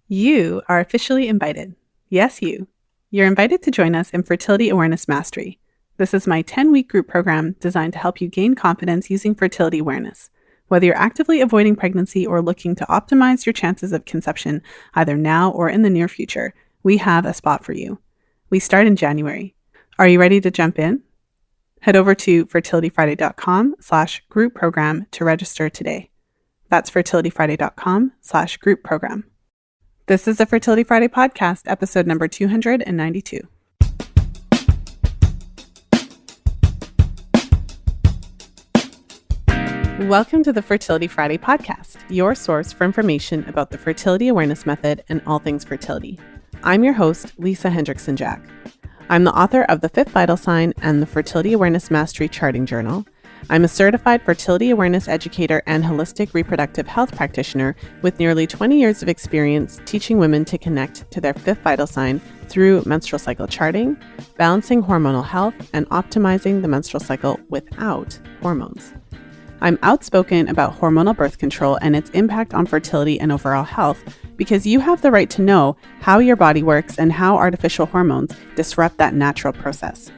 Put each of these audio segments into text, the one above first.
You are officially invited. Yes, you. You're invited to join us in Fertility Awareness Mastery. This is my 10-week group program designed to help you gain confidence using fertility awareness. Whether you're actively avoiding pregnancy or looking to optimize your chances of conception, either now or in the near future, we have a spot for you. We start in January. Are you ready to jump in? Head over to fertilityfriday.com/group program to register today. That's fertilityfriday.com/group program. This is the Fertility Friday podcast, episode number 292. Welcome to the Fertility Friday podcast, your source for information about the fertility awareness method and all things fertility. I'm your host, Lisa Hendrickson-Jack. I'm the author of The Fifth Vital Sign and the Fertility Awareness Mastery Charting Journal. I'm a certified fertility awareness educator and holistic reproductive health practitioner with nearly 20 years of experience teaching women to connect to their fifth vital sign through menstrual cycle charting, balancing hormonal health, and optimizing the menstrual cycle without hormones. I'm outspoken about hormonal birth control and its impact on fertility and overall health because you have the right to know how your body works and how artificial hormones disrupt that natural process.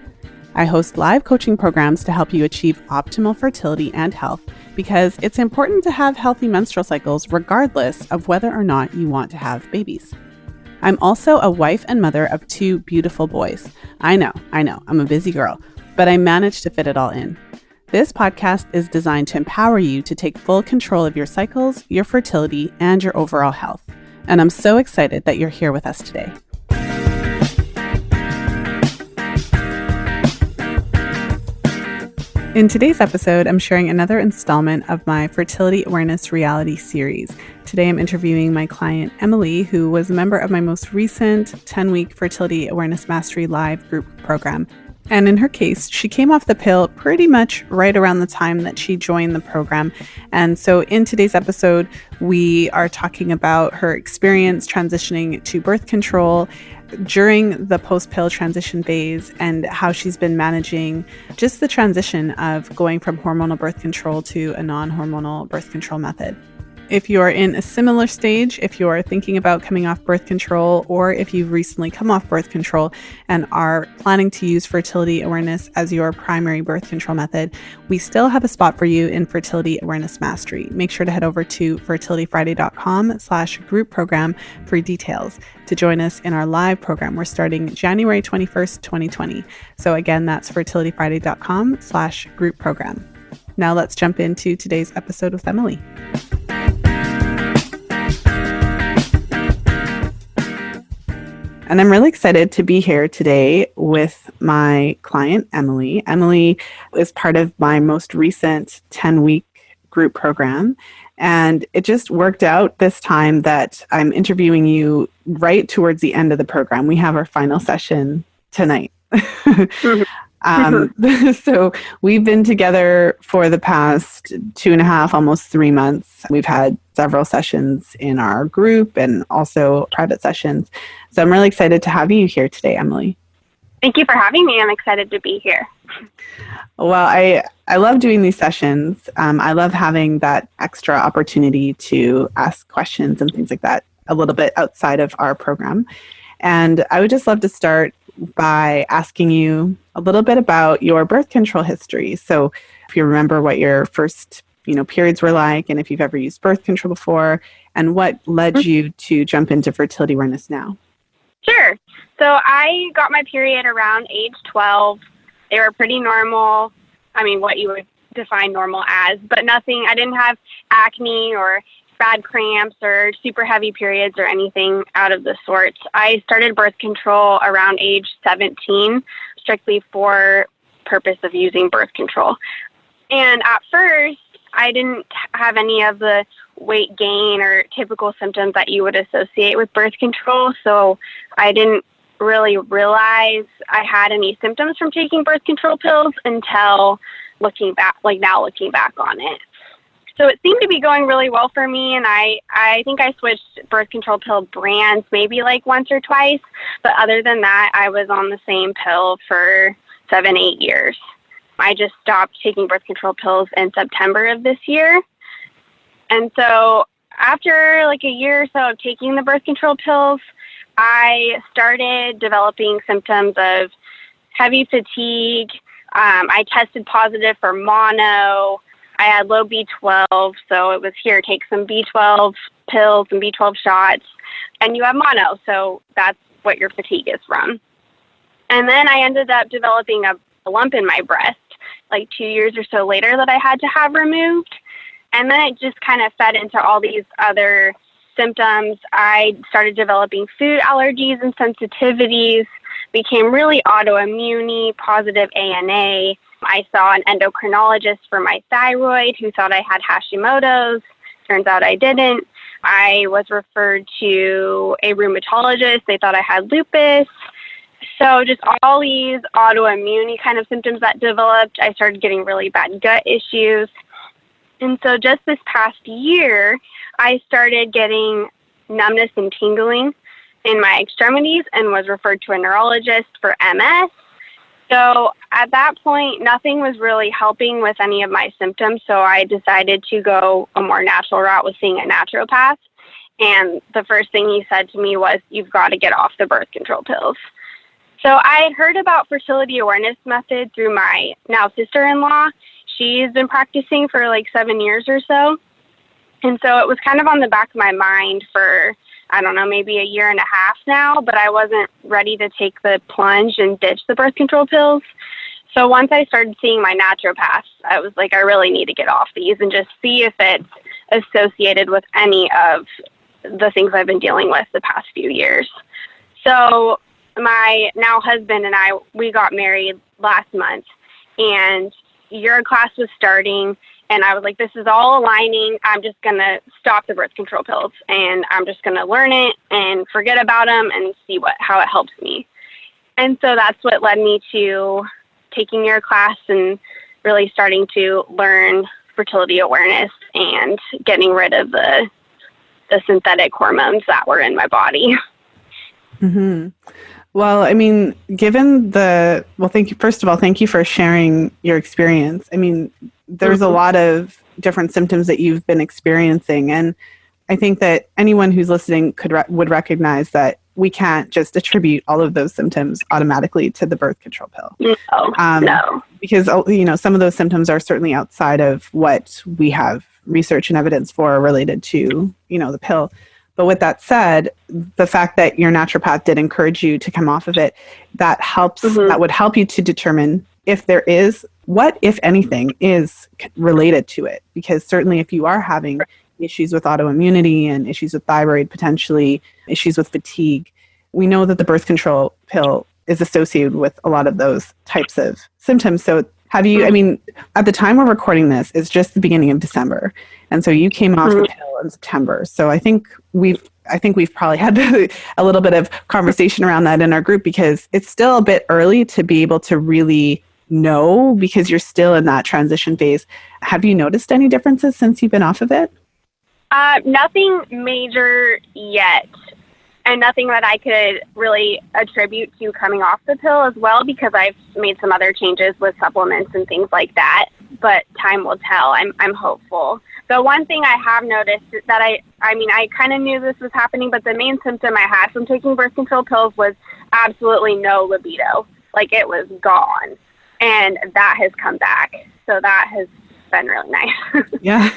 I host live coaching programs to help you achieve optimal fertility and health because it's important to have healthy menstrual cycles regardless of whether or not you want to have babies. I'm also a wife and mother of 2 beautiful boys. I know, I'm a busy girl, but I managed to fit it all in. This podcast is designed to empower you to take full control of your cycles, your fertility, and your overall health. And I'm so excited that you're here with us today. In today's episode, I'm sharing another installment of my Fertility Awareness Reality series. Today, I'm interviewing my client, Emily, who was a member of my most recent 10-week Fertility Awareness Mastery Live group program. And in her case, she came off the pill pretty much right around the time that she joined the program. And so in today's episode, we are talking about her experience transitioning to birth control during the post-pill transition phase and how she's been managing just the transition of going from hormonal birth control to a non-hormonal birth control method. If you're in a similar stage, if you're thinking about coming off birth control, or if you've recently come off birth control and are planning to use fertility awareness as your primary birth control method, we still have a spot for you in Fertility Awareness Mastery. Make sure to head over to fertilityfriday.com/group program for details to join us in our live program. We're starting January 21st, 2020. So again, that's fertilityfriday.com/group program. Now let's jump into today's episode with Emily. And I'm really excited to be here today with my client, Emily. Emily is part of my most recent 10-week group program. And it just worked out this time that I'm interviewing you right towards the end of the program. We have our final session tonight. So we've been together for the past 2.5, almost 3 months. We've had several sessions in our group and also private sessions. So I'm really excited to have you here today, Emily. Thank you for having me. I'm excited to be here. Well, I love doing these sessions. I love having that extra opportunity to ask questions and things like that a little bit outside of our program. And I would just love to start by asking you a little bit about your birth control history. So if you remember what your first, periods were like, and if you've ever used birth control before, and what led you to jump into fertility awareness now. Sure. So I got my period around age 12. They were pretty normal. I mean, what you would define normal as, but nothing. I didn't have acne or bad cramps or super heavy periods or anything out of the sort. I started birth control around age 17, strictly for purpose of using birth control. And at first, I didn't have any of the weight gain or typical symptoms that you would associate with birth control. So I didn't really realize I had any symptoms from taking birth control pills until looking back on it. So it seemed to be going really well for me, and I think I switched birth control pill brands maybe like once or twice, but other than that, I was on the same pill for 7-8 years. I just stopped taking birth control pills in September of this year, and so after like a year or so of taking the birth control pills, I started developing symptoms of heavy fatigue. I tested positive for mono. I had low B12, so it was here, take some B12 pills and B12 shots, and you have mono, so that's what your fatigue is from. And then I ended up developing a lump in my breast, like 2 years or so later, that I had to have removed. And then it just kind of fed into all these other symptoms. I started developing food allergies and sensitivities, became really autoimmune, positive ANA. I saw an endocrinologist for my thyroid who thought I had Hashimoto's. Turns out I didn't. I was referred to a rheumatologist. They thought I had lupus. So just all these autoimmune kind of symptoms that developed. I started getting really bad gut issues. And so just this past year, I started getting numbness and tingling in my extremities and was referred to a neurologist for MS. So at that point, nothing was really helping with any of my symptoms. So I decided to go a more natural route with seeing a naturopath. And the first thing he said to me was, you've got to get off the birth control pills. So I had heard about fertility awareness method through my now sister-in-law. She's been practicing for like 7 years or so. And so it was kind of on the back of my mind for, I don't know, maybe a year and a half now, but I wasn't ready to take the plunge and ditch the birth control pills. So once I started seeing my naturopath, I was like, I really need to get off these and just see if it's associated with any of the things I've been dealing with the past few years. So my now husband and I, we got married last month, and your class was starting, and I was like, this is all aligning. I'm just going to stop the birth control pills, and I'm just going to learn it and forget about them and see how it helps me. And so that's what led me to taking your class and really starting to learn fertility awareness and getting rid of the synthetic hormones that were in my body. Mm-hmm. Well, I mean, thank you. First of all, thank you for sharing your experience. I mean, there's a lot of different symptoms that you've been experiencing. And I think that anyone who's listening would recognize that we can't just attribute all of those symptoms automatically to the birth control pill. No. Because, some of those symptoms are certainly outside of what we have research and evidence for related to, the pill. But with that said, the fact that your naturopath did encourage you to come off of it, that helps. That would help you to determine if there is, what, if anything, is related to it. Because certainly if you are having issues with autoimmunity and issues with thyroid, potentially issues with fatigue, we know that the birth control pill is associated with a lot of those types of symptoms. So have you, at the time we're recording this, it's just the beginning of December. And so you came off the pill in September. So I think we've probably had a little bit of conversation around that in our group, because it's still a bit early to be able to really know, because you're still in that transition phase. Have you noticed any differences since you've been off of it? Nothing major yet. And nothing that I could really attribute to coming off the pill as well, because I've made some other changes with supplements and things like that. But time will tell. I'm hopeful. The one thing I have noticed is that I kind of knew this was happening, but the main symptom I had from taking birth control pills was absolutely no libido. Like, it was gone. And that has come back. So that has been really nice. Yeah.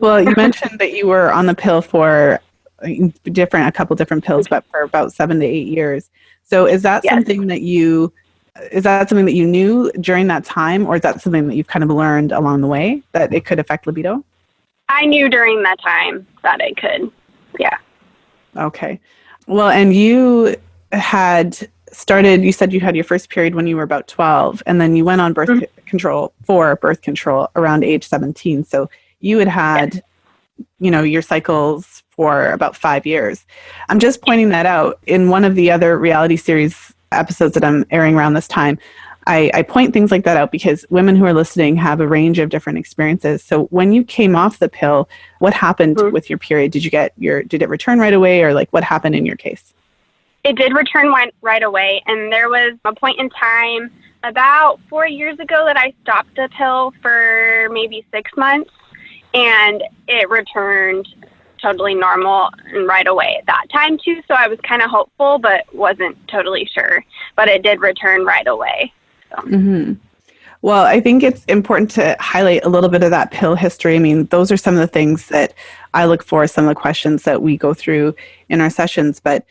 Well, you mentioned that you were on the pill for a couple different pills, but for about 7 to 8 years. So is that something that you knew during that time, or is that something that you've kind of learned along the way, that it could affect libido? I knew during that time that it could. Yeah. Okay. Well, and you had started, you said you had your first period when you were about 12, and then you went on birth control around age 17. So you had your cycles for about 5 years. I'm just pointing that out. In one of the other reality series episodes that I'm airing around this time, I point things like that out because women who are listening have a range of different experiences. So when you came off the pill, what happened with your period? Did it return right away, or what happened in your case? It did return right away. And there was a point in time about 4 years ago that I stopped the pill for maybe 6 months, and it returned totally normal and right away at that time too. So I was kind of hopeful, but wasn't totally sure. But it did return right away. So. Well, I think it's important to highlight a little bit of that pill history. I mean, those are some of the things that I look for, some of the questions that we go through in our sessions. But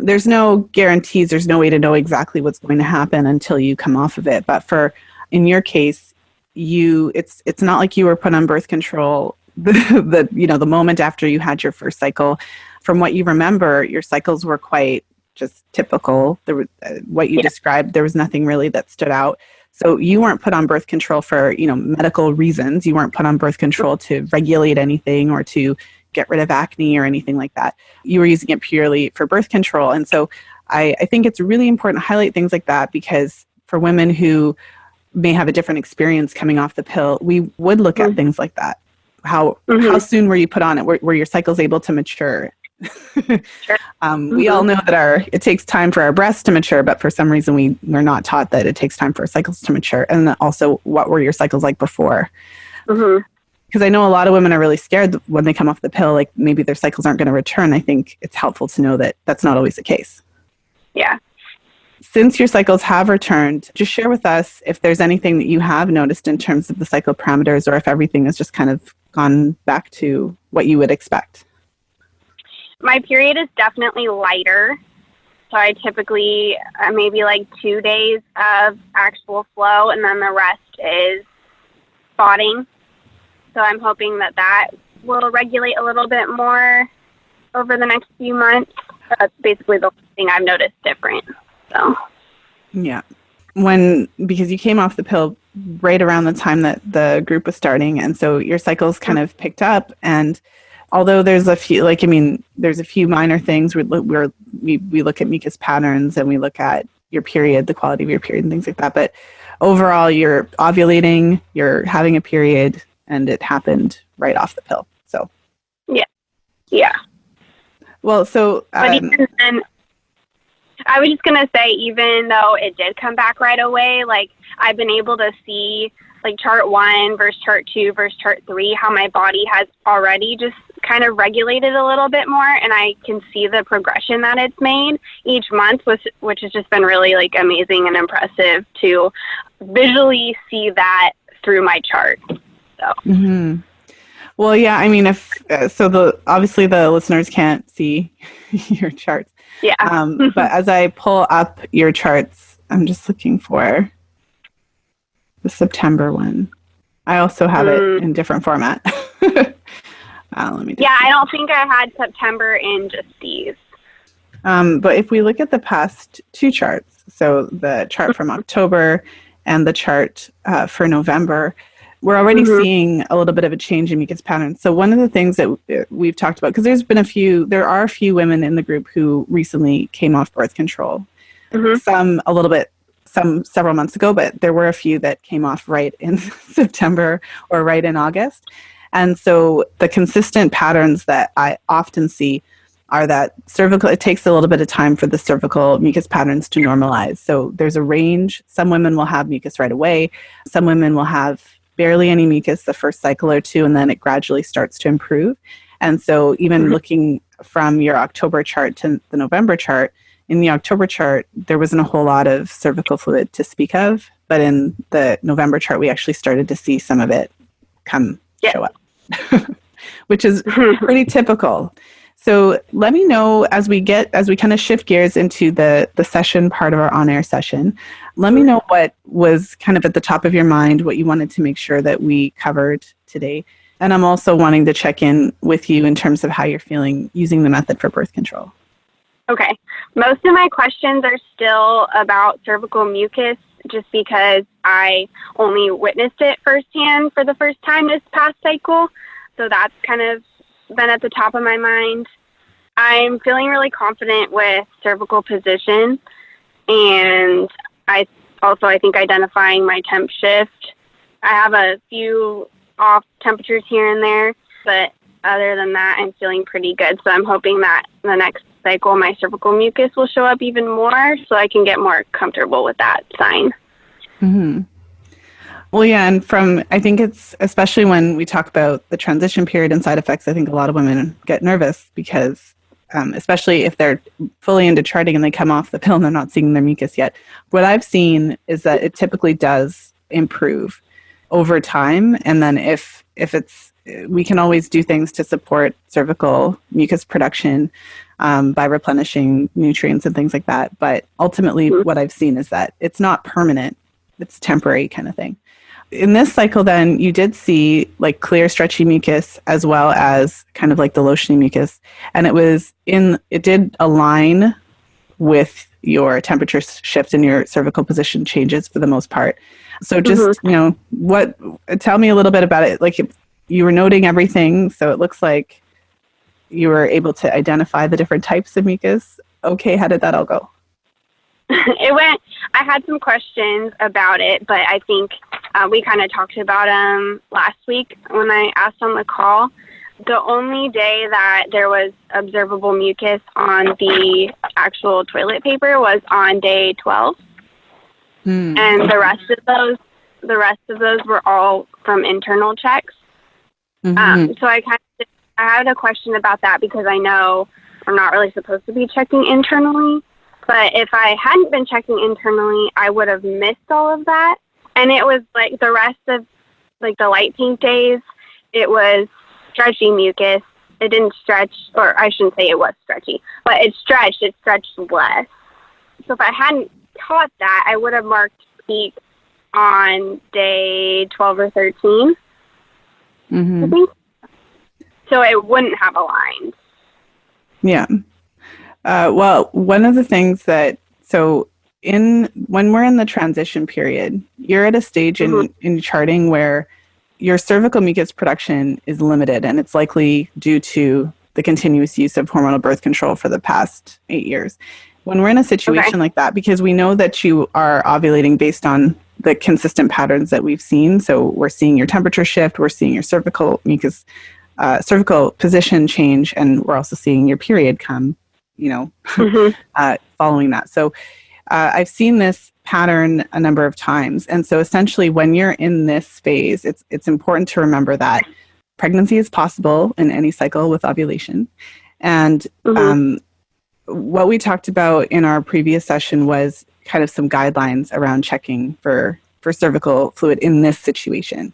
there's no guarantees. There's no way to know exactly what's going to happen until you come off of it. But in your case, it's not like you were put on birth control the moment after you had your first cycle. From what you remember, your cycles were quite just typical. What you described, there was nothing really that stood out. So you weren't put on birth control for, medical reasons. You weren't put on birth control to regulate anything or to get rid of acne or anything like that. You were using it purely for birth control. And so I think it's really important to highlight things like that, because for women who may have a different experience coming off the pill, we would look at things like that. How soon were you put on it? Were your cycles able to mature? Sure. We all know that it takes time for our breasts to mature, but for some reason we're not taught that it takes time for our cycles to mature. And also, what were your cycles like before? Because I know a lot of women are really scared when they come off the pill, like maybe their cycles aren't going to return. I think it's helpful to know that that's not always the case. Yeah. Since your cycles have returned, just share with us if there's anything that you have noticed in terms of the cycle parameters, or if everything has just kind of gone back to what you would expect. My period is definitely lighter. So I typically maybe like 2 days of actual flow, and then the rest is spotting. So I'm hoping that will regulate a little bit more over the next few months. That's basically the thing I've noticed different. So. Yeah. Because you came off the pill right around the time that the group was starting, and so your cycles kind of picked up. And although there's a few, there's a few minor things. We look at mucus patterns, and we look at your period, the quality of your period, and things like that. But overall, you're ovulating, you're having a period, and it happened right off the pill. So. Yeah. Well, so. But even then, I was just going to say, even though it did come back right away, I've been able to see chart 1 versus chart 2 versus chart 3, how my body has already just kind of regulated a little bit more, and I can see the progression that it's made each month, which has just been really amazing and impressive to visually see that through my chart. So. Well, yeah, I mean, obviously the listeners can't see your charts. Yeah. But as I pull up your charts, I'm just looking for the September one. I also have it in different format. Let me. I don't think I had September in just these. But if we look at the past 2 charts, so the chart from October and the chart for November, we're already seeing a little bit of a change in mucus patterns. So one of the things that we've talked about, because there are a few women in the group who recently came off birth control. Some several months ago, but there were a few that came off right in September or right in August. And so the consistent patterns that I often see are that cervical, it takes a little bit of time for the cervical mucus patterns to normalize. So there's a range. Some women will have mucus right away. Some women will have barely any mucus the first cycle or 2, and then it gradually starts to improve. And so even looking from your October chart to the November chart, in the October chart, there wasn't a whole lot of cervical fluid to speak of, but in the November chart, we actually started to see some of it show up, which is pretty typical. So let me know as we kind of shift gears into the session part of our on-air session, let me know what was kind of at the top of your mind, what you wanted to make sure that we covered today. And I'm also wanting to check in with you in terms of how you're feeling using the method for birth control. Okay. Most of my questions are still about cervical mucus, just because I only witnessed it firsthand for the first time this past cycle. So that's kind of been at the top of my mind. I'm feeling really confident with cervical position, and I think identifying my temp shift. I have a few off temperatures here and there, but other than that, I'm feeling pretty good. So I'm hoping that the next cycle, my cervical mucus will show up even more, so I can get more comfortable with that sign. Well, yeah, and I think it's, especially when we talk about the transition period and side effects, I think a lot of women get nervous because, especially if they're fully into charting and they come off the pill and they're not seeing their mucus yet. What I've seen is that it typically does improve over time. And then if we can always do things to support cervical mucus production by replenishing nutrients and things like that. But ultimately, what I've seen is that it's not permanent. It's temporary kind of thing. In this cycle, then, you did see like clear, stretchy mucus as well as kind of like the lotiony mucus. And it did align with your temperature shift and your cervical position changes for the most part. So just, tell me a little bit about it. Like you were noting everything. So it looks like you were able to identify the different types of mucus. Okay. How did that all go? I had some questions about it, but I think we kind of talked about them last week when I asked on the call. The only day that there was observable mucus on the actual toilet paper was on day 12. And the rest of those were all from internal checks. So I had a question about that because I know I'm not really supposed to be checking internally. But if I hadn't been checking internally, I would have missed all of that. And it was like the rest of like the light pink days, it was stretchy mucus. It didn't stretch, or I shouldn't say it was stretchy, but it stretched less. So if I hadn't caught that, I would have marked peak on day 12 or 13. I think. So it wouldn't have aligned. Yeah. Well, one of the things when we're in the transition period, you're at a stage in charting where your cervical mucus production is limited, and it's likely due to the continuous use of hormonal birth control for the past 8 years. When we're in a situation like that, because we know that you are ovulating based on the consistent patterns that we've seen, so we're seeing your temperature shift, we're seeing your cervical mucus, cervical position change, and we're also seeing your period come, following that. So I've seen this pattern a number of times. And so essentially when you're in this phase, it's important to remember that pregnancy is possible in any cycle with ovulation. And what we talked about in our previous session was kind of some guidelines around checking for cervical fluid in this situation.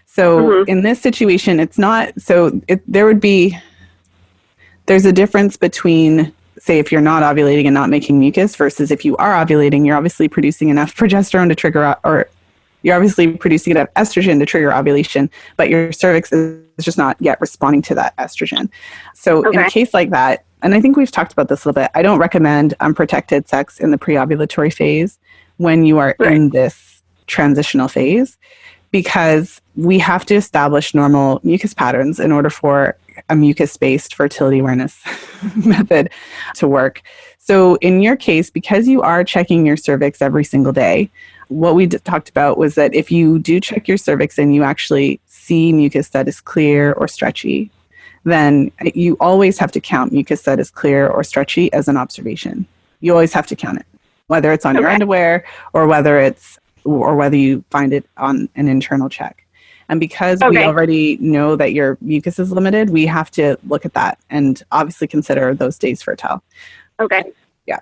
So in this situation, it's not, there's a difference between, say, if you're not ovulating and not making mucus versus if you are ovulating, you're obviously producing enough progesterone to trigger, or you're obviously producing enough estrogen to trigger ovulation, but your cervix is just not yet responding to that estrogen. So in a case like that, and I think we've talked about this a little bit, I don't recommend unprotected sex in the pre-ovulatory phase when you are in this transitional phase, because we have to establish normal mucus patterns in order for a mucus-based fertility awareness method to work. So in your case, because you are checking your cervix every single day, what we talked about was that if you do check your cervix and you actually see mucus that is clear or stretchy, then you always have to count mucus that is clear or stretchy as an observation. You always have to count it, whether it's on your underwear or whether you find it on an internal check. And because we already know that your mucus is limited, we have to look at that and obviously consider those days fertile. Okay. Yeah.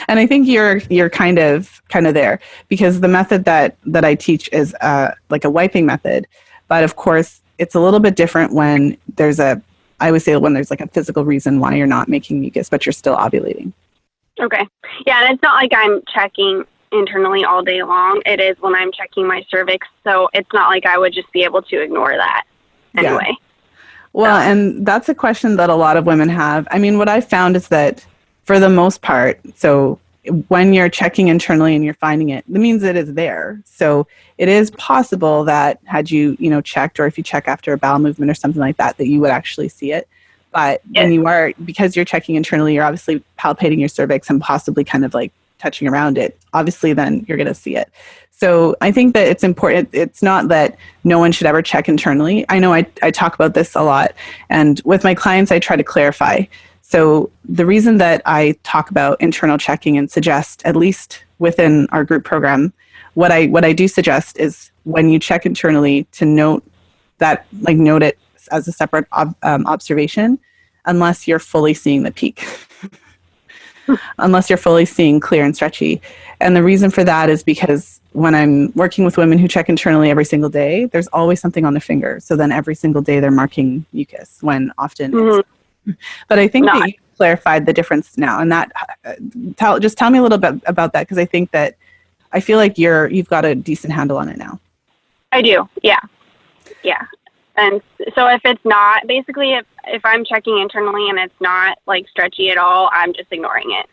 And I think you're kind of there, because the method that I teach is like a wiping method. But of course, it's a little bit different when there's when there's like a physical reason why you're not making mucus, but you're still ovulating. Okay. Yeah, and it's not like I'm checking internally all day long. It is when I'm checking my cervix, so it's not like I would just be able to ignore that anyway. Yeah. Well, and that's a question that a lot of women have. I mean, what I found is that for the most part, so when you're checking internally and you're finding it, that means it is there. So it is possible that had you, checked, or if you check after a bowel movement or something like that, that you would actually see it. But when because you're checking internally, you're obviously palpating your cervix and possibly kind of like touching around it. Obviously, then you're going to see it. So I think that it's important. It's not that no one should ever check internally. I know I talk about this a lot. And with my clients, I try to clarify. So the reason that I talk about internal checking and suggest, at least within our group program, what I do suggest is when you check internally to note it as a separate observation, unless you're fully seeing the peak. Unless you're fully seeing clear and stretchy. And the reason for that is because when I'm working with women who check internally every single day, there's always something on their finger. So then every single day they're marking mucus when often it's... But I think that you clarified the difference now. And that, just tell me a little bit about that, because I think that I feel like you've got a decent handle on it now. I do. Yeah. Yeah. And so if it's not, basically if I'm checking internally and it's not like stretchy at all, I'm just ignoring it.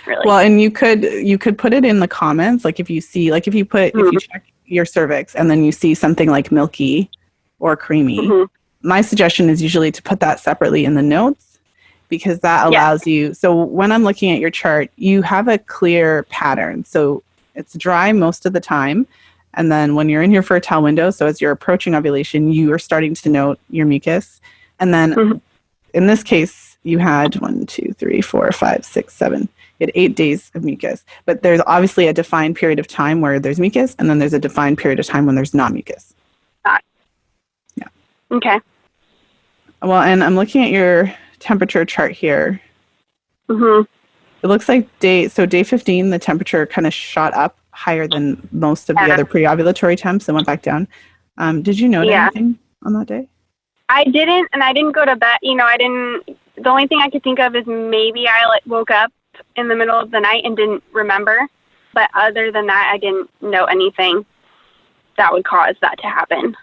Really. Well, and you could put it in the comments. Like if you see, like if you check your cervix and then you see something like milky or creamy, my suggestion is usually to put that separately in the notes, because that allows you. So when I'm looking at your chart, you have a clear pattern. So it's dry most of the time. And then when you're in your fertile window, so as you're approaching ovulation, you are starting to note your mucus. And then in this case, you had 1, 2, 3, 4, 5, 6, 7. You had 8 days of mucus. But there's obviously a defined period of time where there's mucus, and then there's a defined period of time when there's not mucus. Yeah. Okay. Well, and I'm looking at your temperature chart here. It looks like day 15, the temperature kind of shot up higher than most of the other pre-ovulatory temps and went back down. Did you note anything on that day? I didn't, and I didn't go to bed. The only thing I could think of is maybe I woke up in the middle of the night and didn't remember. But other than that, I didn't know anything that would cause that to happen.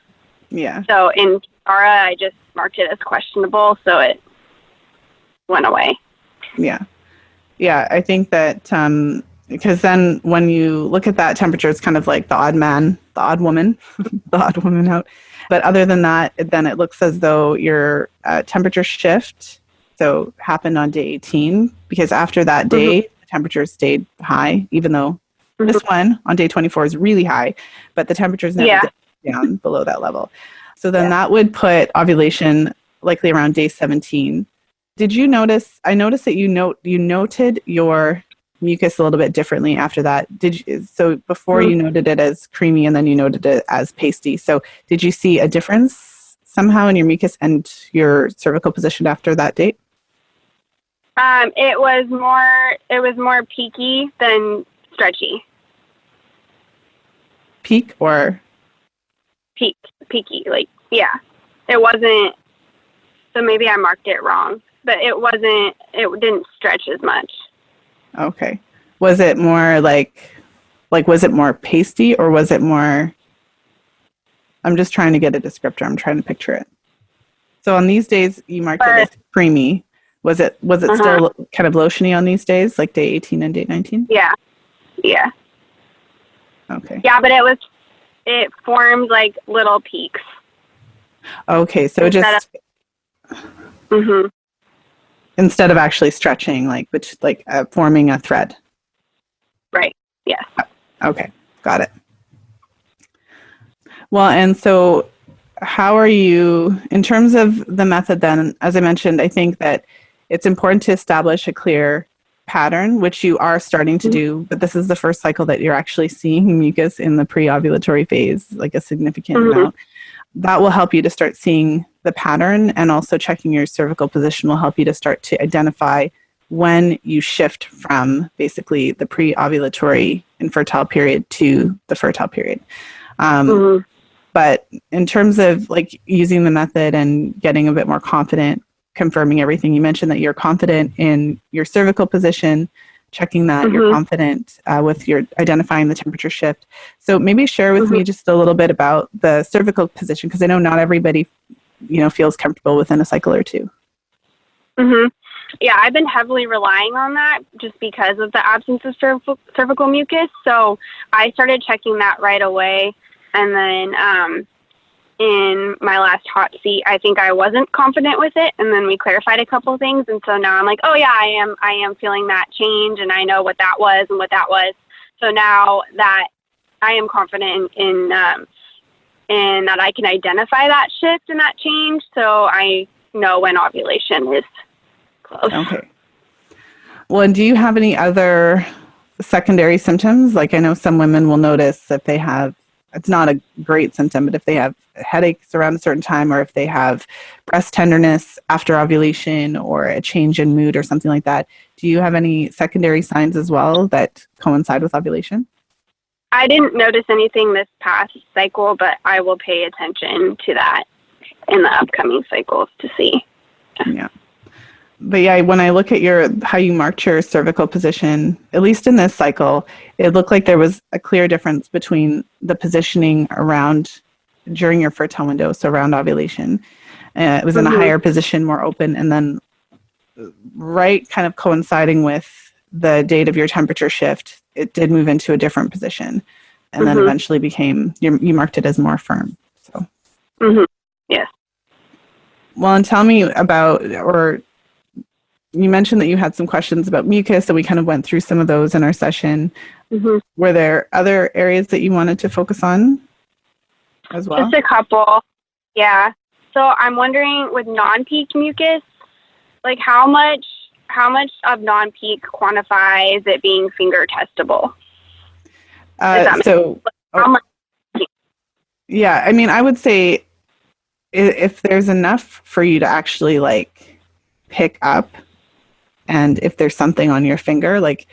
Yeah. So in Aura, I just marked it as questionable, so it went away. Yeah. Yeah, I think that because then when you look at that temperature, it's kind of like the odd man, the odd woman, the odd woman out. But other than that, then it looks as though your temperature shift happened on day 18, because after that day, the temperature stayed high, even though this one on day 24 is really high, but the temperature's never down below that level. So then that would put ovulation likely around day 17. Did you notice? I noticed that you noted your mucus a little bit differently after that. So before you noted it as creamy and then you noted it as pasty. So did you see a difference somehow in your mucus and your cervical position after that date? It was more peaky than stretchy. Peak or? Peaky, It wasn't, so maybe I marked it wrong, but it didn't stretch as much. Okay. Was it more was it more pasty, or was it more, I'm just trying to get a descriptor. I'm trying to picture it. So on these days you marked it as creamy. Was it still kind of lotiony on these days, like day 18 and day 19? Yeah. Yeah. Okay. Yeah, but it formed like little peaks. Okay. So instead of actually stretching, forming a thread. Right. Yes. Okay. Got it. Well, and so how are you, in terms of the method then, as I mentioned, I think that it's important to establish a clear pattern, which you are starting to do, but this is the first cycle that you're actually seeing mucus in the pre-ovulatory phase, like a significant amount. That will help you to start seeing the pattern, and also checking your cervical position will help you to start to identify when you shift from basically the pre-ovulatory infertile period to the fertile period. But in terms of using the method and getting a bit more confident, confirming everything, you mentioned that you're confident in your cervical position, checking that you're confident with your identifying the temperature shift. So maybe share with me just a little bit about the cervical position, because I know not everybody, feels comfortable within a cycle or two. Yeah, I've been heavily relying on that just because of the absence of cervical mucus. So I started checking that right away. And then in my last hot seat, I think I wasn't confident with it. And then we clarified a couple of things. And so now I'm like, oh yeah, I am feeling that change, and I know what that was and what that was. So now that I am confident in that I can identify that shift and that change, so I know when ovulation is close. Okay. Well, and do you have any other secondary symptoms? I know some women will notice that they have it's not a great symptom, but if they have headaches around a certain time, or if they have breast tenderness after ovulation, or a change in mood or something like that, do you have any secondary signs as well that coincide with ovulation? I didn't notice anything this past cycle, but I will pay attention to that in the upcoming cycles to see. Yeah. But yeah, when I look at how you marked your cervical position, at least in this cycle, it looked like there was a clear difference between the positioning during your fertile window, so around ovulation. It was in a higher position, more open, and then right kind of coinciding with the date of your temperature shift, it did move into a different position, and then eventually you marked it as more firm. So. Yes. Well, and tell me about, or you mentioned that you had some questions about mucus, and we kind of went through some of those in our session. Were there other areas that you wanted to focus on as well? Just a couple. Yeah. So I'm wondering, with non-peak mucus, like how much of non-peak quantifies it being finger testable? Yeah, I mean, I would say if there's enough for you to actually like pick up, and if there's something on your finger, like,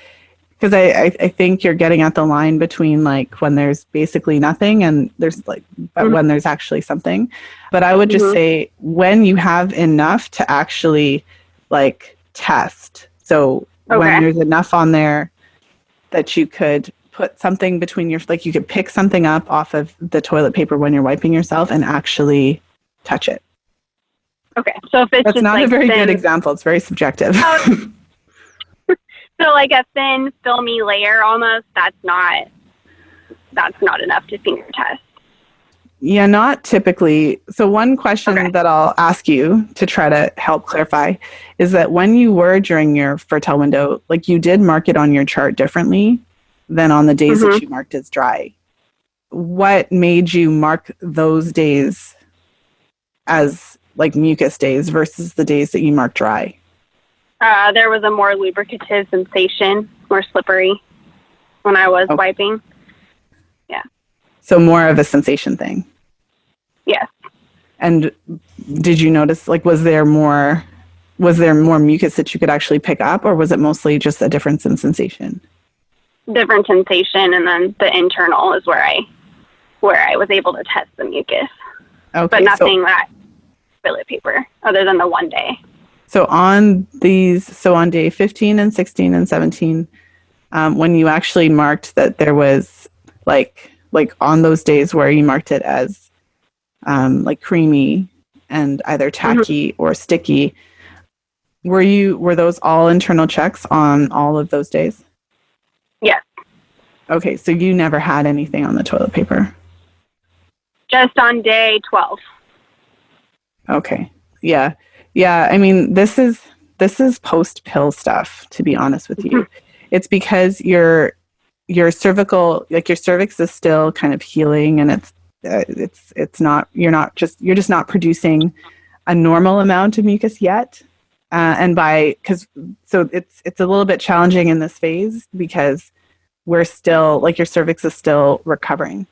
because I think you're getting at the line between like when there's basically nothing and there's like, but when there's actually something. But I would just say when you have enough to actually like test. So when there's enough on there that you could put something between you could pick something up off of the toilet paper when you're wiping yourself and actually touch it. Okay, so if it's that's just not like a very thin, good example. It's very subjective. So like a thin, filmy layer almost, that's not enough to finger test. Yeah, not typically. So one question that I'll ask you to try to help clarify is that when you were during your fertile window, like you did mark it on your chart differently than on the days that you marked as dry. What made you mark those days as like mucus days versus the days that you mark dry? There was a more lubricative sensation, more slippery when I was wiping. Yeah. So more of a sensation thing. Yes. And did you notice, like, was there more mucus that you could actually pick up, or was it mostly just a difference in sensation? Different sensation, and then the internal is where I was able to test the mucus. Okay. But nothing that toilet paper, other than the one day. So on day 15 and 16 and 17, when you actually marked that there was like on those days where you marked it as like creamy and either tacky or sticky, were those all internal checks on all of those days? Yes. Okay, so you never had anything on the toilet paper? Just on day 12. Okay. Yeah. Yeah, I mean, this is post-pill stuff, to be honest with you. It's because your cervical, like your cervix is still kind of healing, and it's not, you're just not producing a normal amount of mucus yet. It's a little bit challenging in this phase because we're still, like, your cervix is still recovering.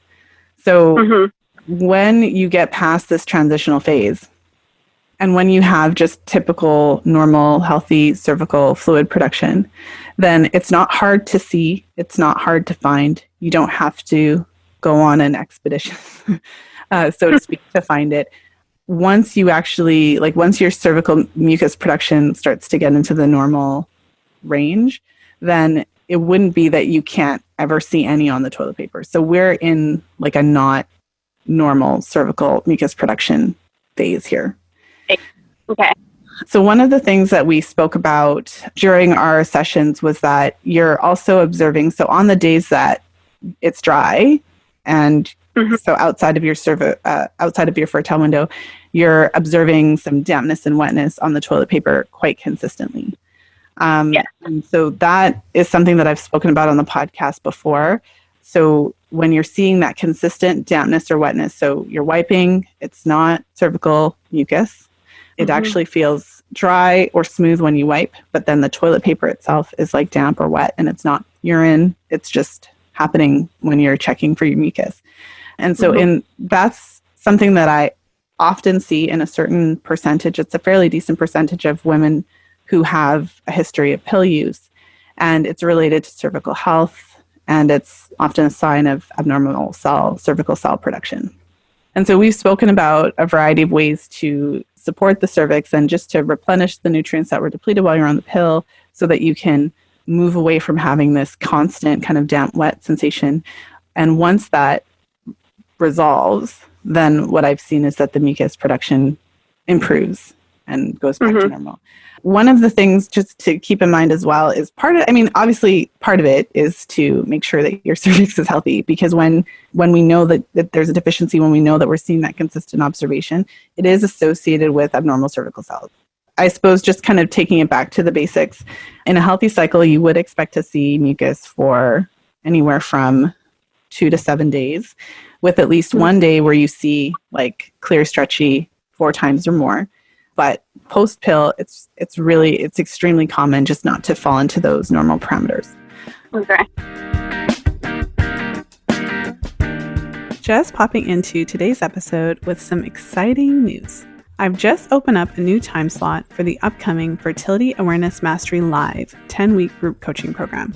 So when you get past this transitional phase, and when you have just typical, normal, healthy cervical fluid production, then it's not hard to see. It's not hard to find. You don't have to go on an expedition, so to speak, to find it. Once you actually, once your cervical mucus production starts to get into the normal range, then it wouldn't be that you can't ever see any on the toilet paper. So we're in like a not normal cervical mucus production phase here. Okay. So one of the things that we spoke about during our sessions was that you're also observing, so on the days that it's dry and so outside of your fertile window, you're observing some dampness and wetness on the toilet paper quite consistently. And so that is something that I've spoken about on the podcast before. So when you're seeing that consistent dampness or wetness, so you're wiping, it's not cervical mucus. It actually feels dry or smooth when you wipe, but then the toilet paper itself is like damp or wet, and it's not urine. It's just happening when you're checking for your mucus. And so that's something that I often see in a certain percentage. It's a fairly decent percentage of women who have a history of pill use. And it's related to cervical health, and it's often a sign of abnormal cervical cell production. And so we've spoken about a variety of ways to support the cervix and just to replenish the nutrients that were depleted while you're on the pill so that you can move away from having this constant kind of damp, wet sensation. And once that resolves, then what I've seen is that the mucus production improves and goes back to normal. One of the things just to keep in mind as well is obviously part of it is to make sure that your cervix is healthy, because when we know that there's a deficiency, when we know that we're seeing that consistent observation, it is associated with abnormal cervical cells. I suppose just kind of taking it back to the basics, in a healthy cycle, you would expect to see mucus for anywhere from 2 to 7 days, with at least one day where you see like clear, stretchy 4 times or more. But post-pill, it's extremely common just not to fall into those normal parameters. Okay. Just popping into today's episode with some exciting news. I've just opened up a new time slot for the upcoming Fertility Awareness Mastery Live 10-week group coaching program.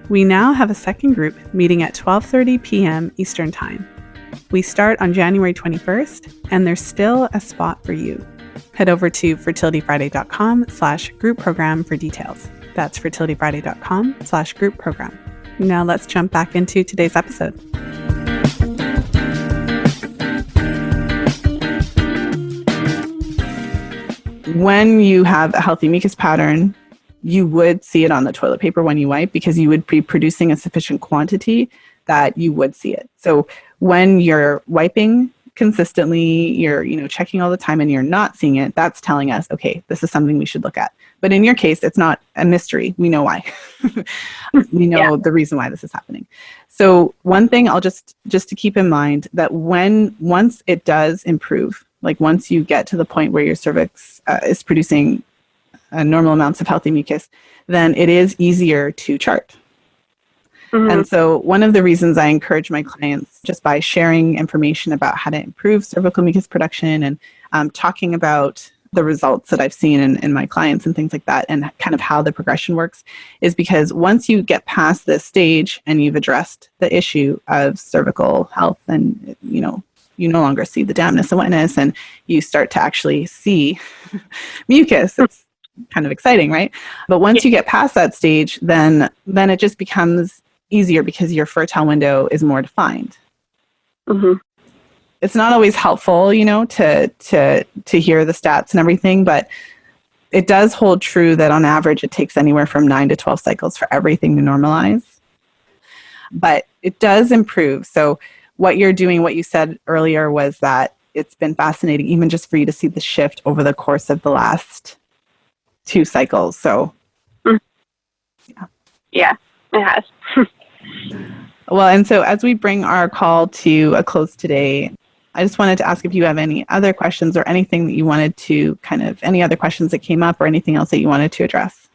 We now have a second group meeting at 12:30 p.m. Eastern Time. We start on January 21st, and there's still a spot for you. Head over to fertilityfriday.com/group program for details. That's fertilityfriday.com/group program. Now let's jump back into today's episode. When you have a healthy mucus pattern, you would see it on the toilet paper when you wipe, because you would be producing a sufficient quantity that you would see it. So when you're wiping consistently, you're checking all the time and you're not seeing it, that's telling us, okay, this is something we should look at. But in your case, it's not a mystery. We know why. We know the reason why this is happening. So one thing I'll just to keep in mind, that once it does improve, like once you get to the point where your cervix is producing normal amounts of healthy mucus, then it is easier to chart. And so one of the reasons I encourage my clients, just by sharing information about how to improve cervical mucus production and talking about the results that I've seen in my clients and things like that, and kind of how the progression works, is because once you get past this stage and you've addressed the issue of cervical health, and you no longer see the dampness and wetness, and you start to actually see mucus, it's kind of exciting, right? But once you get past that stage, then it just becomes easier because your fertile window is more defined. It's not always helpful, to hear the stats and everything, but it does hold true that on average it takes anywhere from 9 to 12 cycles for everything to normalize. But it does improve. So what you're doing, what you said earlier, was that it's been fascinating, even just for you to see the shift over the course of the last 2 cycles. So yeah, it has. Well, and so as we bring our call to a close today, I just wanted to ask if you have any other questions or anything that you wanted to any other questions that came up or anything else that you wanted to address.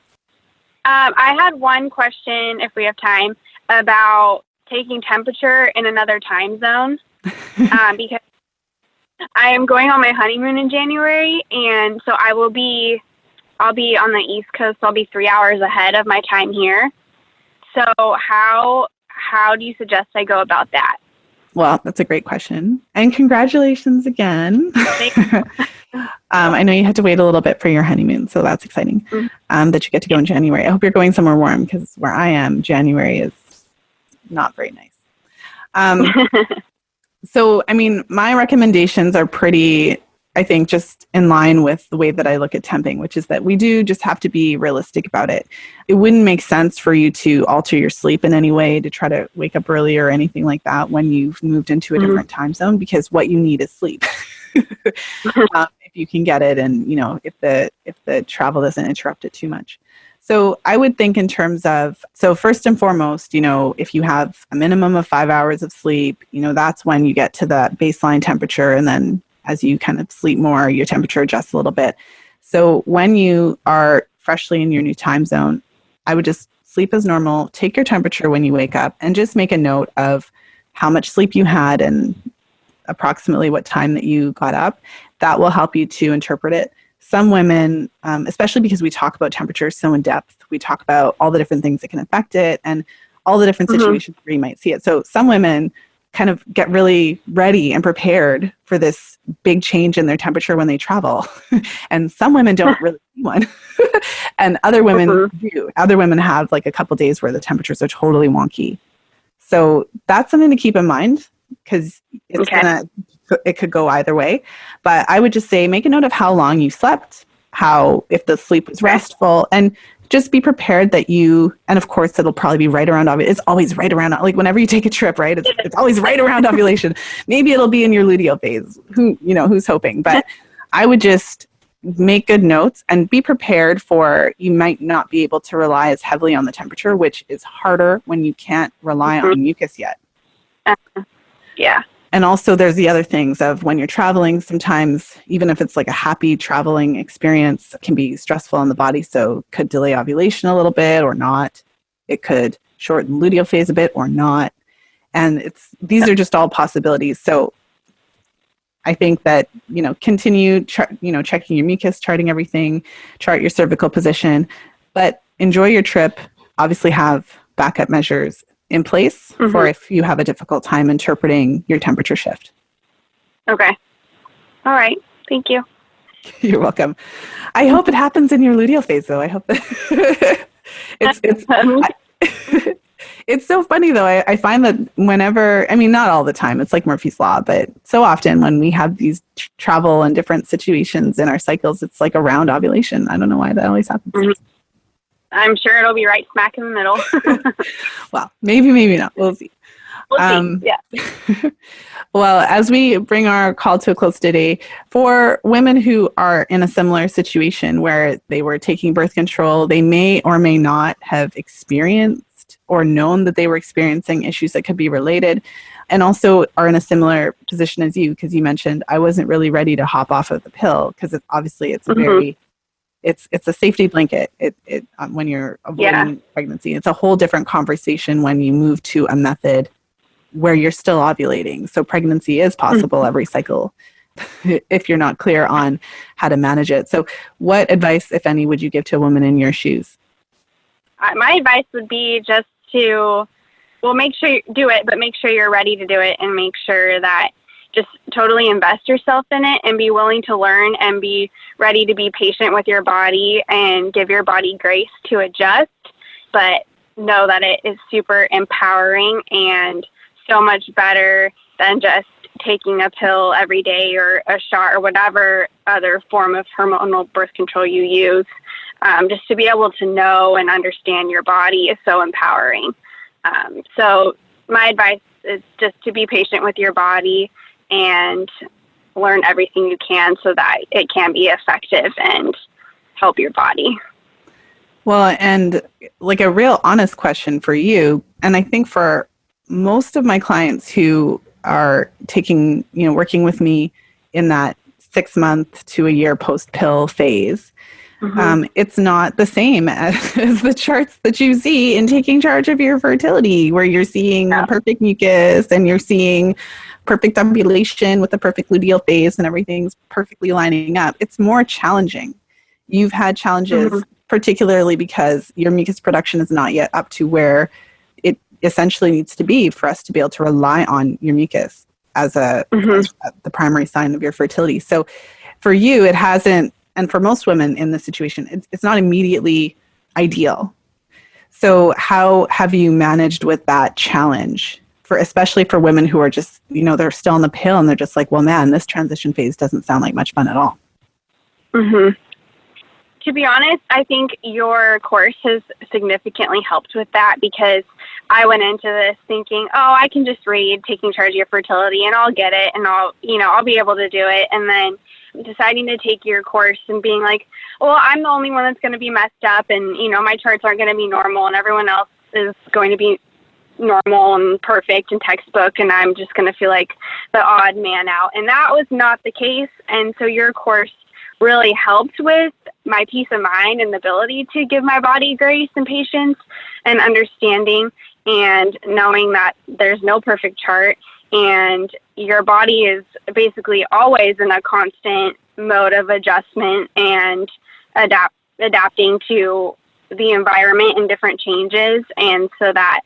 I had one question, if we have time, about taking temperature in another time zone, because I am going on my honeymoon in January, and so I'll be on the East Coast. So I'll be 3 hours ahead of my time here. So how do you suggest I go about that? Well, that's a great question. And congratulations again. I know you had to wait a little bit for your honeymoon, so that's exciting that you get to go in January. I hope you're going somewhere warm, because where I am, January is not very nice. So, my recommendations are pretty, I think, just in line with the way that I look at temping, which is that we do just have to be realistic about it. It wouldn't make sense for you to alter your sleep in any way, to try to wake up earlier or anything like that when you've moved into a different time zone, because what you need is sleep. If you can get it, and if the travel doesn't interrupt it too much. So I would think in terms of, so first and foremost, if you have a minimum of 5 hours of sleep, that's when you get to the baseline temperature, and then as you kind of sleep more, your temperature adjusts a little bit. So when you are freshly in your new time zone, I would just sleep as normal, take your temperature when you wake up, and just make a note of how much sleep you had and approximately what time that you got up. That will help you to interpret it. Some women, especially because we talk about temperature so in depth, we talk about all the different things that can affect it and all the different situations where you might see it. So some women kind of get really ready and prepared for this big change in their temperature when they travel. And some women don't really see one. And other women do. Other women have like a couple days where the temperatures are totally wonky. So that's something to keep in mind because it could go either way. But I would just say make a note of how long you slept, if the sleep was restful, and just be prepared that and of course it'll probably be right around ovulation. It's always right around, like whenever you take a trip, right? It's always right around ovulation. Maybe it'll be in your luteal phase. Who's hoping? But I would just make good notes and be prepared for, you might not be able to rely as heavily on the temperature, which is harder when you can't rely on mucus yet. Yeah. And also there's the other things of when you're traveling, sometimes even if it's like a happy traveling experience, it can be stressful on the body. So it could delay ovulation a little bit or not. It could shorten luteal phase a bit or not. And these are just all possibilities. So I think that, continue, checking your mucus, charting everything, chart your cervical position, but enjoy your trip. Obviously have backup measures in place for if you have a difficult time interpreting your temperature shift. Okay. All right. Thank you. You're welcome. I hope it happens in your luteal phase, though. I hope that it's so funny, though. I find that whenever, not all the time, it's like Murphy's Law, but so often when we have these travel and different situations in our cycles, it's like around ovulation. I don't know why that always happens. I'm sure it'll be right smack in the middle. Well, maybe not. We'll see. We'll see. Yeah. Well, as we bring our call to a close today, for women who are in a similar situation where they were taking birth control, they may or may not have experienced or known that they were experiencing issues that could be related, and also are in a similar position as you, because you mentioned, I wasn't really ready to hop off of the pill, because it's a very... It's a safety blanket when you're avoiding pregnancy. It's a whole different conversation when you move to a method where you're still ovulating. So pregnancy is possible every cycle if you're not clear on how to manage it. So what advice, if any, would you give to a woman in your shoes? My advice would be just to, make sure you do it, but make sure you're ready to do it and make sure that just totally invest yourself in it and be willing to learn and be ready to be patient with your body and give your body grace to adjust, but know that it is super empowering and so much better than just taking a pill every day or a shot or whatever other form of hormonal birth control you use. Just to be able to know and understand your body is so empowering. So my advice is just to be patient with your body and learn everything you can so that it can be effective and help your body. Well, and like a real honest question for you, and I think for most of my clients who are working with me in that 6 month to a year post-pill phase, it's not the same as the charts that you see in taking charge of your fertility, where you're seeing perfect mucus and you're seeing perfect ovulation with the perfect luteal phase and everything's perfectly lining up. It's more challenging. You've had challenges, particularly because your mucus production is not yet up to where it essentially needs to be for us to be able to rely on your mucus as the primary sign of your fertility. So for you, it hasn't, and for most women in this situation, it's not immediately ideal. So how have you managed with that challenge? Especially for women who are just, they're still on the pill and they're just like, well, man, this transition phase doesn't sound like much fun at all. To be honest, I think your course has significantly helped with that, because I went into this thinking, I can just read Taking Charge of Your Fertility and I'll get it and I'll be able to do it. And then deciding to take your course and being like, well, I'm the only one that's going to be messed up and, my charts aren't going to be normal and everyone else is going to be normal and perfect and textbook, and I'm just going to feel like the odd man out. And that was not the case. And so your course really helped with my peace of mind and the ability to give my body grace and patience and understanding. and knowing that there's no perfect chart and your body is basically always in a constant mode of adjustment and adapting to the environment and different changes. And so that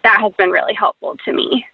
has been really helpful to me.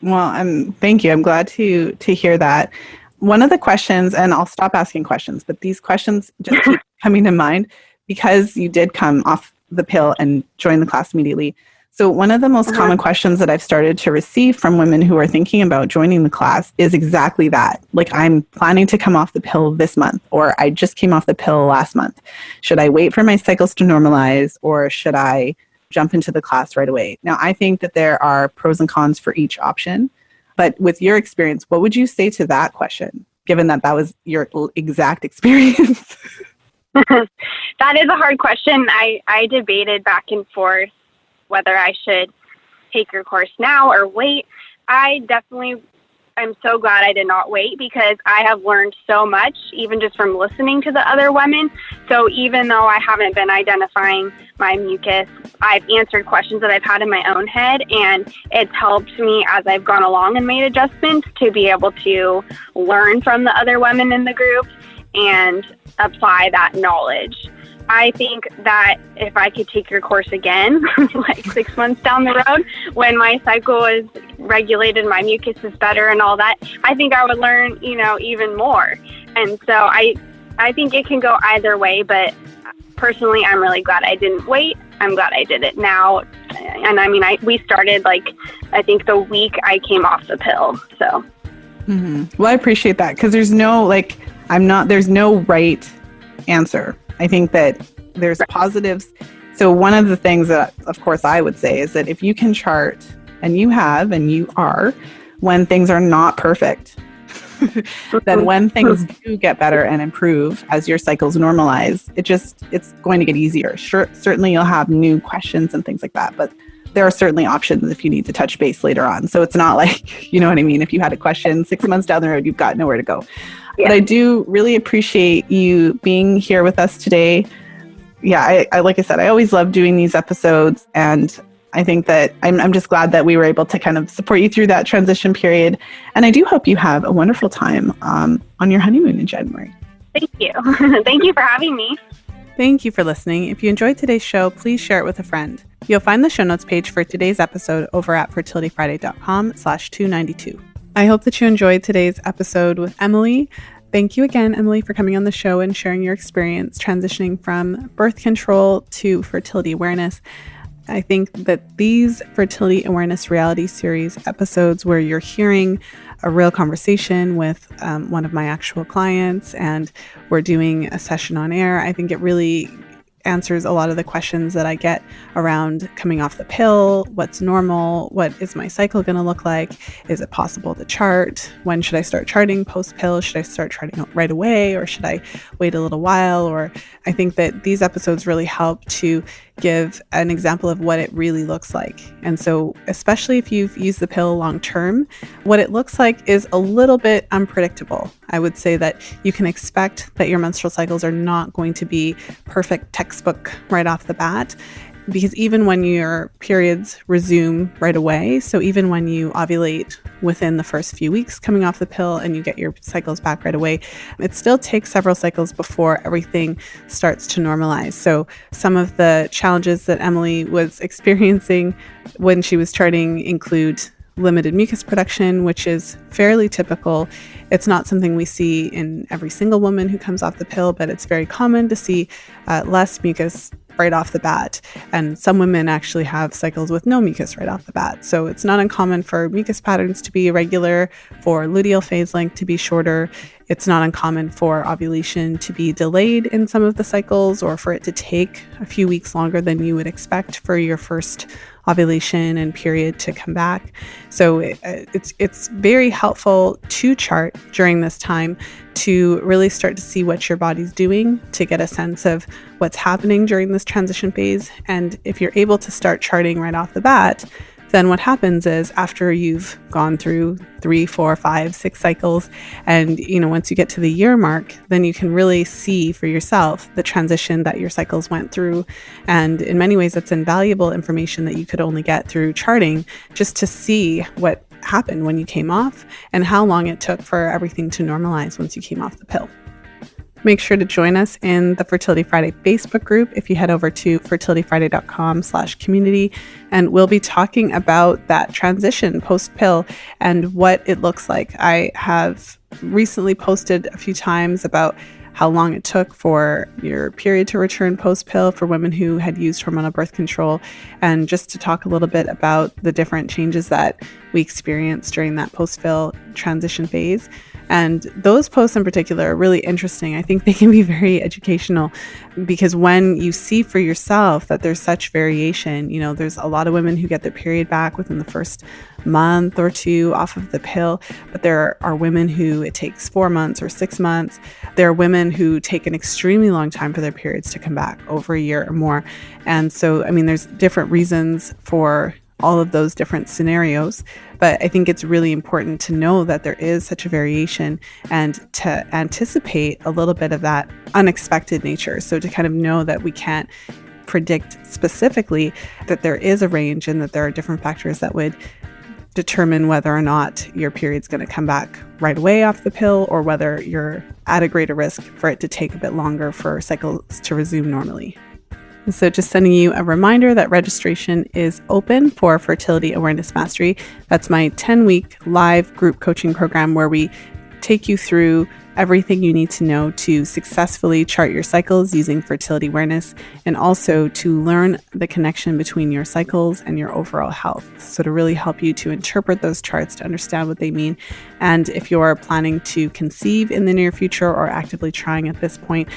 Well, thank you. I'm glad to hear that. One of the questions, and I'll stop asking questions, but these questions just keep coming to mind because you did come off the pill and join the class immediately. So one of the most common questions that I've started to receive from women who are thinking about joining the class is exactly that. Like, I'm planning to come off the pill this month, or I just came off the pill last month. Should I wait for my cycles to normalize, or should I jump into the class right away? Now, I think that there are pros and cons for each option. But with your experience, what would you say to that question, given that was your exact experience? That is a hard question. I debated back and forth whether I should take your course now or wait. I'm so glad I did not wait, because I have learned so much, even just from listening to the other women. So even though I haven't been identifying my mucus, I've answered questions that I've had in my own head, and it's helped me as I've gone along and made adjustments to be able to learn from the other women in the group and apply that knowledge. I think that if I could take your course again, like 6 months down the road, when my cycle is regulated, my mucus is better and all that, I think I would learn, even more. And so I think it can go either way, but personally, I'm really glad I didn't wait. I'm glad I did it now. And I mean, we started I think the week I came off the pill. So. Mm-hmm. Well, I appreciate that, because there's no there's no right answer. I think that there's positives. So one of the things that, of course, I would say is that if you can chart, and you are, when things are not perfect, then when things do get better and improve as your cycles normalize, it's going to get easier. Sure, certainly you'll have new questions and things like that, but there are certainly options if you need to touch base later on. So it's not like, you know what I mean? If you had a question 6 months down the road, you've got nowhere to go. Yeah. But I do really appreciate you being here with us today. Yeah, I like I said, I always love doing these episodes, and I think that I'm just glad that we were able to kind of support you through that transition period. And I do hope you have a wonderful time on your honeymoon in January. Thank you. Thank you for having me. Thank you for listening. If you enjoyed today's show, please share it with a friend. You'll find the show notes page for today's episode over at fertilityfriday.com/292. I hope that you enjoyed today's episode with Emily. Thank you again, Emily, for coming on the show and sharing your experience transitioning from birth control to fertility awareness. I think that these fertility awareness reality series episodes, where you're hearing a real conversation with one of my actual clients and we're doing a session on air, I think it really answers a lot of the questions that I get around coming off the pill. What's normal? What is my cycle going to look like? Is it possible to chart? When should I start charting post-pill? Should I start charting right away, or should I wait a little while? Or I think that these episodes really help to give an example of what it really looks like. And so, especially if you've used the pill long term, what it looks like is a little bit unpredictable. I would say that you can expect that your menstrual cycles are not going to be perfect textbook right off the bat, because even when your periods resume right away, so even when you ovulate within the first few weeks coming off the pill and you get your cycles back right away, it still takes several cycles before everything starts to normalize. So some of the challenges that Emily was experiencing when she was charting include limited mucus production, which is fairly typical. It's not something we see in every single woman who comes off the pill, but it's very common to see less mucus right off the bat. And some women actually have cycles with no mucus right off the bat. So it's not uncommon for mucus patterns to be irregular, for luteal phase length to be shorter. It's not uncommon for ovulation to be delayed in some of the cycles, or for it to take a few weeks longer than you would expect for your first ovulation and period to come back. So it's very helpful to chart during this time to really start to see what your body's doing, to get a sense of what's happening during this transition phase. And if you're able to start charting right off the bat, then what happens is after you've gone through 3, 4, 5, 6 cycles, and once you get to the year mark, then you can really see for yourself the transition that your cycles went through. And in many ways, that's invaluable information that you could only get through charting, just to see what happened when you came off and how long it took for everything to normalize once you came off the pill. Make sure to join us in the Fertility Friday Facebook group if you head over to fertilityfriday.com/community, and we'll be talking about that transition post-pill and what it looks like. I have recently posted a few times about how long it took for your period to return post-pill for women who had used hormonal birth control, and just to talk a little bit about the different changes that we experienced during that post-pill transition phase. And those posts in particular are really interesting. I think they can be very educational, because when you see for yourself that there's such variation, there's a lot of women who get their period back within the first month or 2 off of the pill, but there are women who it takes 4 months or 6 months. There are women who take an extremely long time for their periods to come back, over a year or more. And so, there's different reasons for all of those different scenarios, but I think it's really important to know that there is such a variation and to anticipate a little bit of that unexpected nature. So to kind of know that we can't predict specifically, that there is a range and that there are different factors that would determine whether or not your period's going to come back right away off the pill, or whether you're at a greater risk for it to take a bit longer for cycles to resume normally. So just sending you a reminder that registration is open for Fertility Awareness Mastery. That's my 10-week live group coaching program where we take you through everything you need to know to successfully chart your cycles using fertility awareness, and also to learn the connection between your cycles and your overall health. So to really help you to interpret those charts, to understand what they mean. And if you're planning to conceive in the near future or actively trying at this point,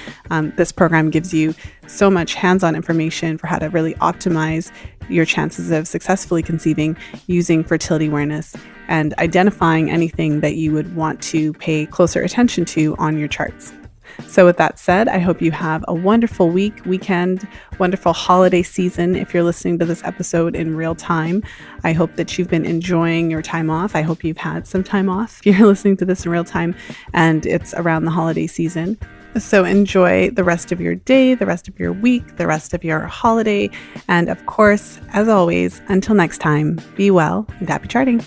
this program gives you so much hands-on information for how to really optimize your chances of successfully conceiving using fertility awareness, and identifying anything that you would want to pay closer attention to on your charts. So with that said, I hope you have a wonderful weekend, wonderful holiday season if you're listening to this episode in real time. I hope that you've been enjoying your time off. I hope you've had some time off if you're listening to this in real time and it's around the holiday season. So enjoy the rest of your day, the rest of your week, the rest of your holiday. And of course, as always, until next time, be well and happy charting.